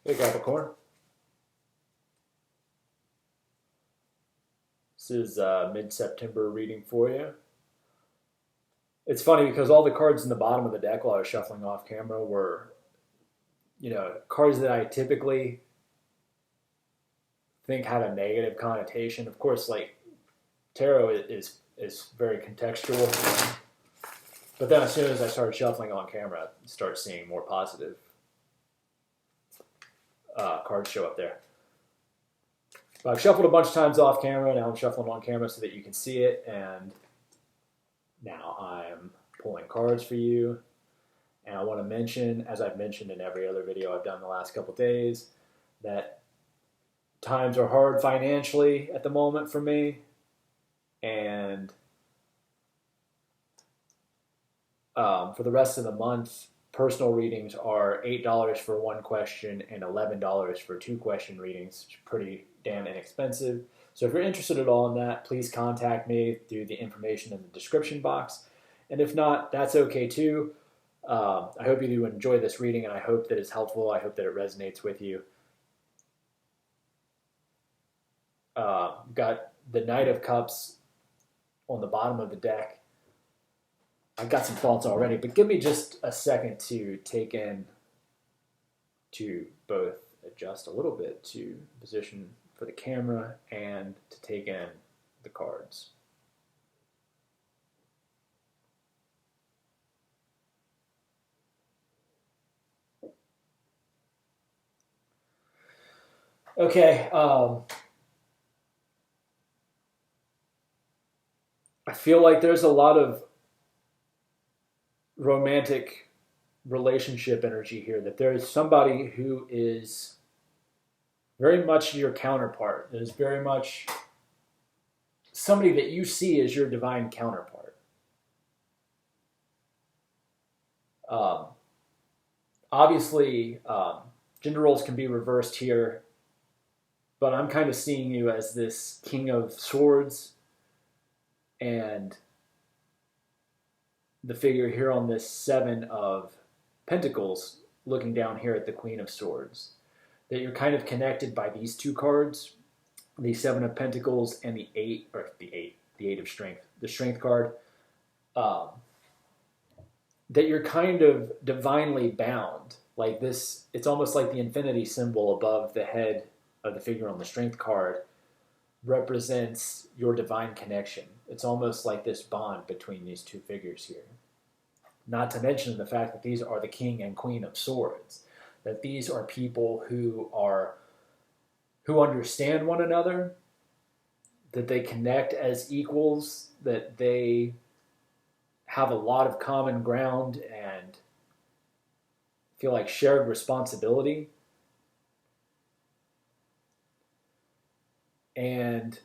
Hey Capricorn, this is mid-September reading for you. It's funny because all the cards in the bottom of the deck while I was shuffling off camera were, cards that I typically think had a negative connotation. Of course, like tarot is very contextual, but then as soon as I started shuffling on camera, I start seeing more positive cards show up there. But I've shuffled a bunch of times off camera. Now I'm shuffling on camera so that you can see it. And now I'm pulling cards for you. And I want to mention, as I've mentioned in every other video I've done the last couple days, that times are hard financially at the moment for me. And for the rest of the month, personal readings are $8 for one question and $11 for two question readings, which is pretty damn inexpensive. So if you're interested at all in that, please contact me through the information in the description box. And if not, that's okay too. I hope you do enjoy this reading, and I hope that it's helpful. I hope that it resonates with you. Got the Knight of Cups on the bottom of the deck. I've got some thoughts already, but give me just a second to take in, to both adjust a little bit to position for the camera and to take in the cards. Okay, I feel like there's a lot of romantic relationship energy here, that there is somebody who is very much your counterpart, that is very much somebody that you see as your divine counterpart. Obviously, gender roles can be reversed here, but I'm kind of seeing you as this King of Swords, and the figure here on this Seven of Pentacles looking down here at the Queen of Swords. That you're kind of connected by these two cards, the Seven of Pentacles and the Eight of Strength, the Strength card. That you're kind of divinely bound. Like this, it's almost like the infinity symbol above the head of the figure on the Strength card represents your divine connection. It's almost like this bond between these two figures here. Not to mention the fact that these are the King and Queen of Swords. That these are people who understand one another, that they connect as equals, that they have a lot of common ground and feel like shared responsibility. And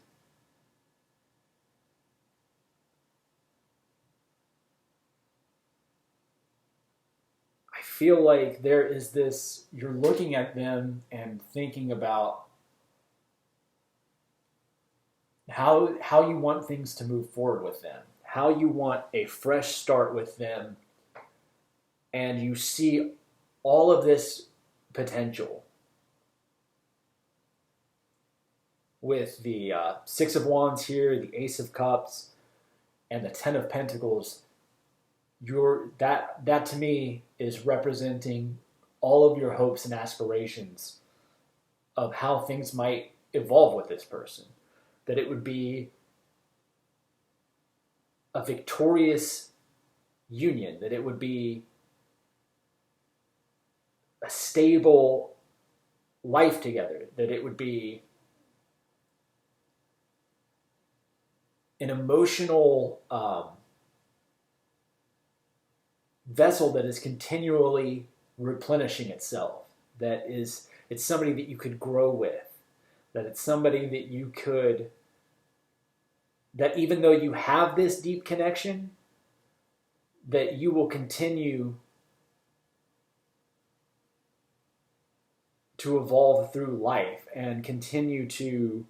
I feel like there is this, you're looking at them and thinking about how you want things to move forward with them, how you want a fresh start with them, and you see all of this potential. With the Six of Wands here, the Ace of Cups, and the Ten of Pentacles, that to me is representing all of your hopes and aspirations of how things might evolve with this person. That it would be a victorious union, that it would be a stable life together, that it would be an emotional vessel that is continually replenishing itself, that it's somebody that you could grow with, that it's somebody that you could, that even though you have this deep connection, that you will continue to evolve through life and continue to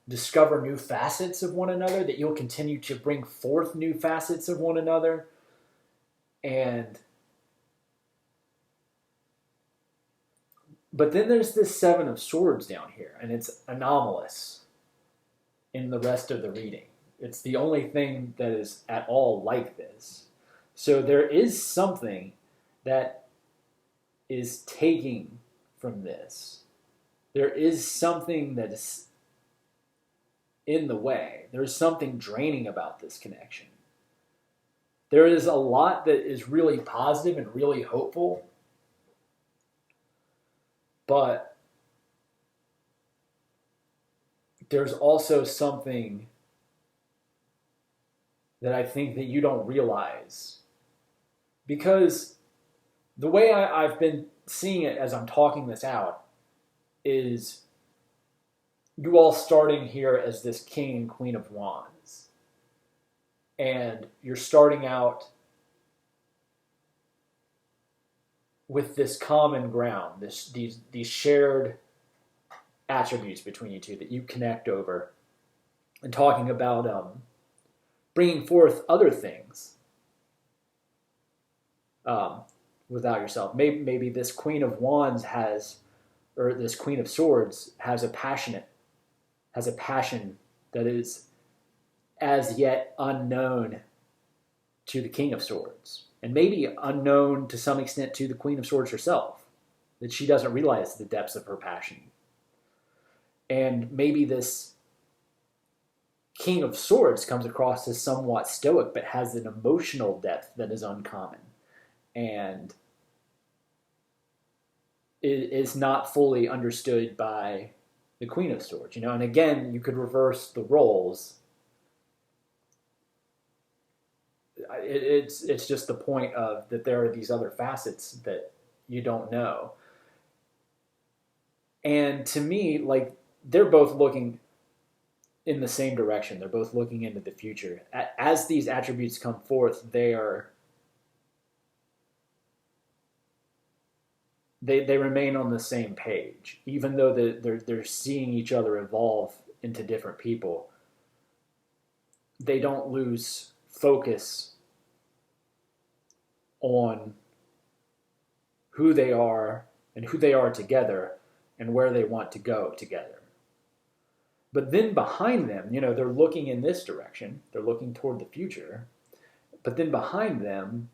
discover new facets of one another, that you'll continue to bring forth new facets of one another. And But then there's this Seven of Swords down here, and it's anomalous in the rest of the reading. It's the only thing that is at all like this. So there is something that is taking from this. There is something that is in the way. There's something draining about this connection. There is a lot that is really positive and really hopeful, but there's also something that I think that you don't realize. Because the way I've been seeing it as I'm talking this out is you all starting here as this King and Queen of Wands. And you're starting out with this common ground, these shared attributes between you two that you connect over, and talking about bringing forth other things without yourself. Maybe this Queen of Wands or this Queen of Swords has a passion that is as yet unknown to the King of Swords, and maybe unknown to some extent to the Queen of Swords herself, that she doesn't realize the depths of her passion. And maybe this King of Swords comes across as somewhat stoic, but has an emotional depth that is uncommon, and is not fully understood by the Queen of Swords. And again, you could reverse the roles. It's just the point of that there are these other facets that you don't know. And to me, like, they're both looking in the same direction. They're both looking into the future. As these attributes come forth, they remain on the same page, even though they're seeing each other evolve into different people. They don't lose focus on who they are and who they are together and where they want to go together. But then behind them, they're looking in this direction. They're looking toward the future. But then behind them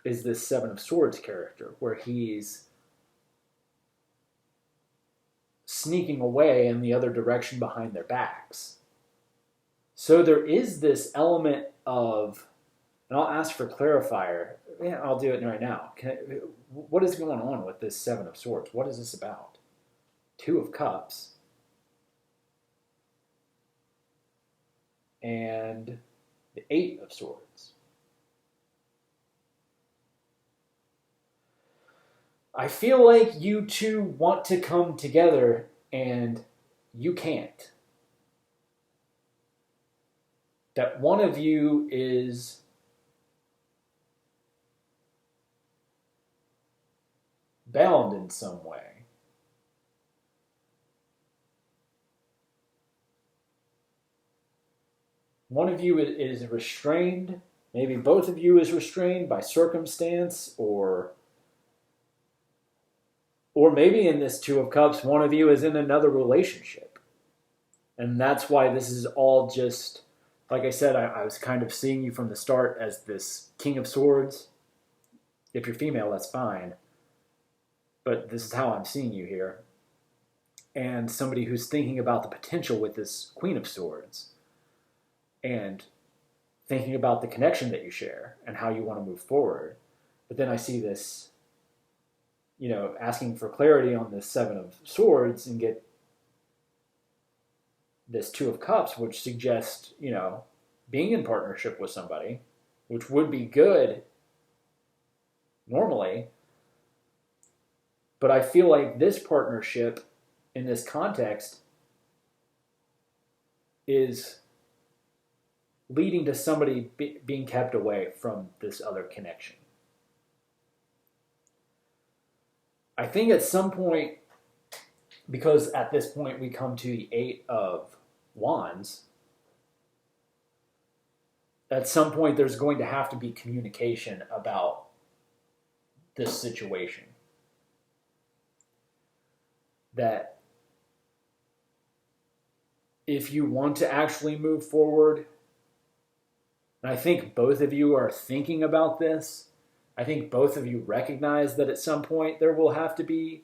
is this Seven of Swords character, where he's sneaking away in the other direction behind their backs. So there is this element of, and I'll ask for clarifier. Yeah, I'll do it right now. What is going on with this Seven of Swords? What is this about? Two of Cups. And the Eight of Swords. I feel like you two want to come together and you can't. That one of you is bound in some way. One of you is restrained. Maybe both of you is restrained by circumstance, or maybe in this Two of Cups, one of you is in another relationship. And that's why this is all just, like I said, I was kind of seeing you from the start as this King of Swords. If you're female, that's fine. But this is how I'm seeing you here. And somebody who's thinking about the potential with this Queen of Swords. And thinking about the connection that you share and how you want to move forward. But then I see this, asking for clarity on this Seven of Swords and get this Two of Cups, which suggests, being in partnership with somebody, which would be good normally. But I feel like this partnership in this context is leading to somebody being kept away from this other connection. I think at some point, because at this point we come to the Eight of Wands, at some point there's going to have to be communication about this situation. that if you want to actually move forward, and I think both of you are thinking about this, I think both of you recognize that at some point there will have to be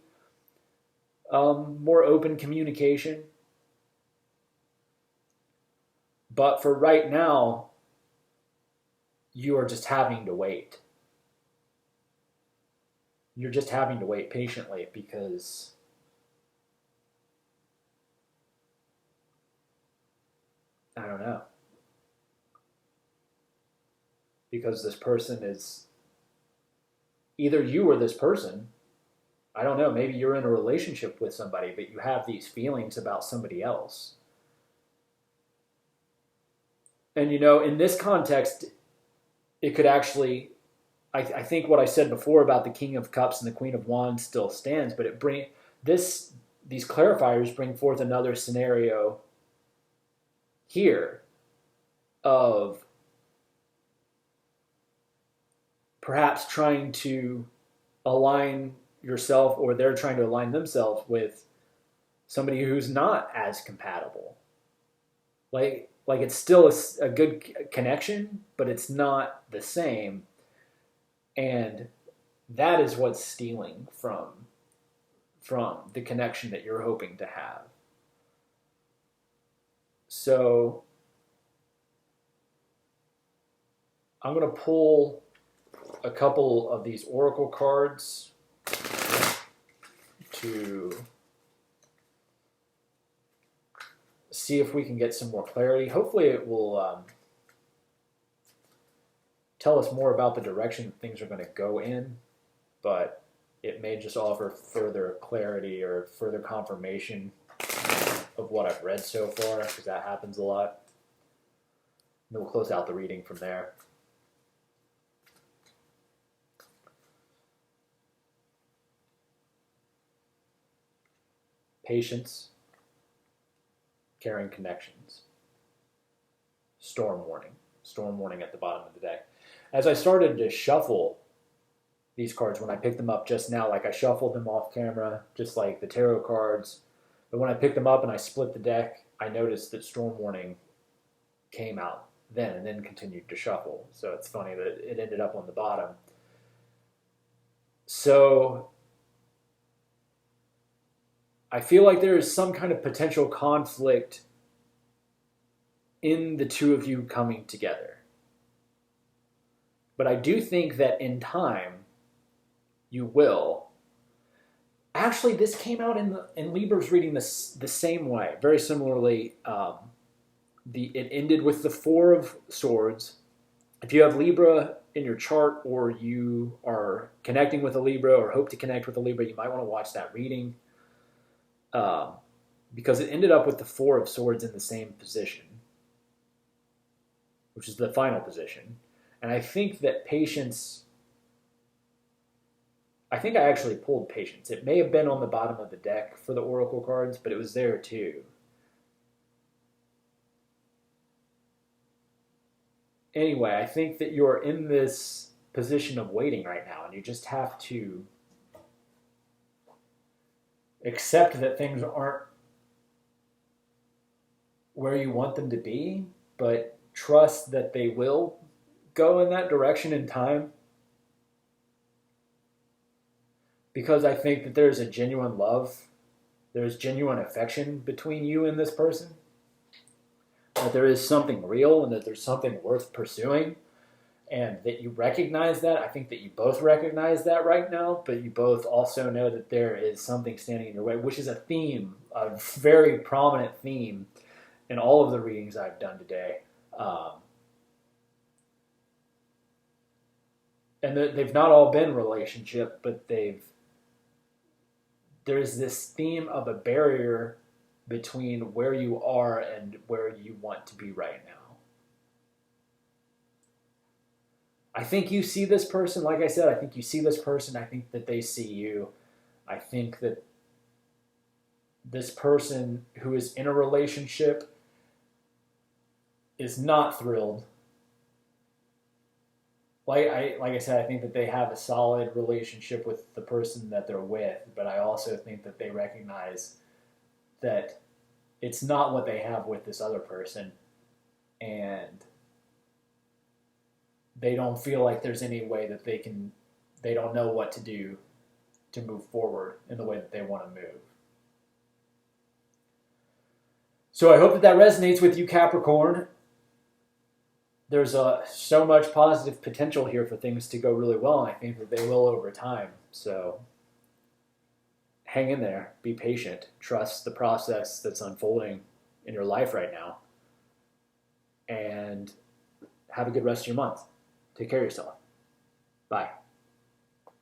more open communication. But for right now, you are just having to wait. You're just having to wait patiently because I don't know. Because this person is either you or this person. I don't know. Maybe you're in a relationship with somebody, but you have these feelings about somebody else. And in this context, it could actually, I think what I said before about the King of Cups and the Queen of Wands still stands, but these clarifiers bring forth another scenario here of perhaps trying to align yourself, or they're trying to align themselves with somebody who's not as compatible. Like it's still a good connection, but it's not the same. And that is what's stealing from the connection that you're hoping to have. So I'm going to pull a couple of these oracle cards to see if we can get some more clarity. Hopefully it will tell us more about the direction things are going to go in, but it may just offer further clarity or further confirmation of what I've read so far, because that happens a lot. And we'll close out the reading from there. Patience, caring connections, storm warning at the bottom of the deck. As I started to shuffle these cards, when I picked them up just now, like I shuffled them off camera, just like the tarot cards, but when I picked them up and I split the deck, I noticed that storm warning came out then and then continued to shuffle. So it's funny that it ended up on the bottom. So I feel like there is some kind of potential conflict in the two of you coming together. But I do think that in time, you will. Actually, this came out in Libra's reading the same way, very similarly. It ended with the Four of Swords. If you have Libra in your chart, or you are connecting with a Libra or hope to connect with a Libra, you might want to watch that reading. Because it ended up with the Four of Swords in the same position, which is the final position. And I think that Patience, I think I actually pulled Patience. It may have been on the bottom of the deck for the Oracle cards, but it was there too. Anyway, I think that you're in this position of waiting right now, and you just have to accept that things aren't where you want them to be, but trust that they will go in that direction in time. Because I think that there's a genuine love, there's genuine affection between you and this person, that there is something real and that there's something worth pursuing, and that you recognize that. I think that you both recognize that right now, but you both also know that there is something standing in your way, which is a theme, a very prominent theme in all of the readings I've done today. And they've not all been relationship, but there's this theme of a barrier between where you are and where you want to be right now. I think you see this person, like I said, I think you see this person, I think that they see you. I think that this person who is in a relationship is not thrilled. like I said, I think that they have a solid relationship with the person that they're with, but I also think that they recognize that it's not what they have with this other person, and they don't feel like there's any way that they don't know what to do to move forward in the way that they want to move. So I hope that resonates with you, Capricorn. There's so much positive potential here for things to go really well, and I think that they will over time. So hang in there, be patient, trust the process that's unfolding in your life right now, and have a good rest of your month. Take care of yourself. Bye.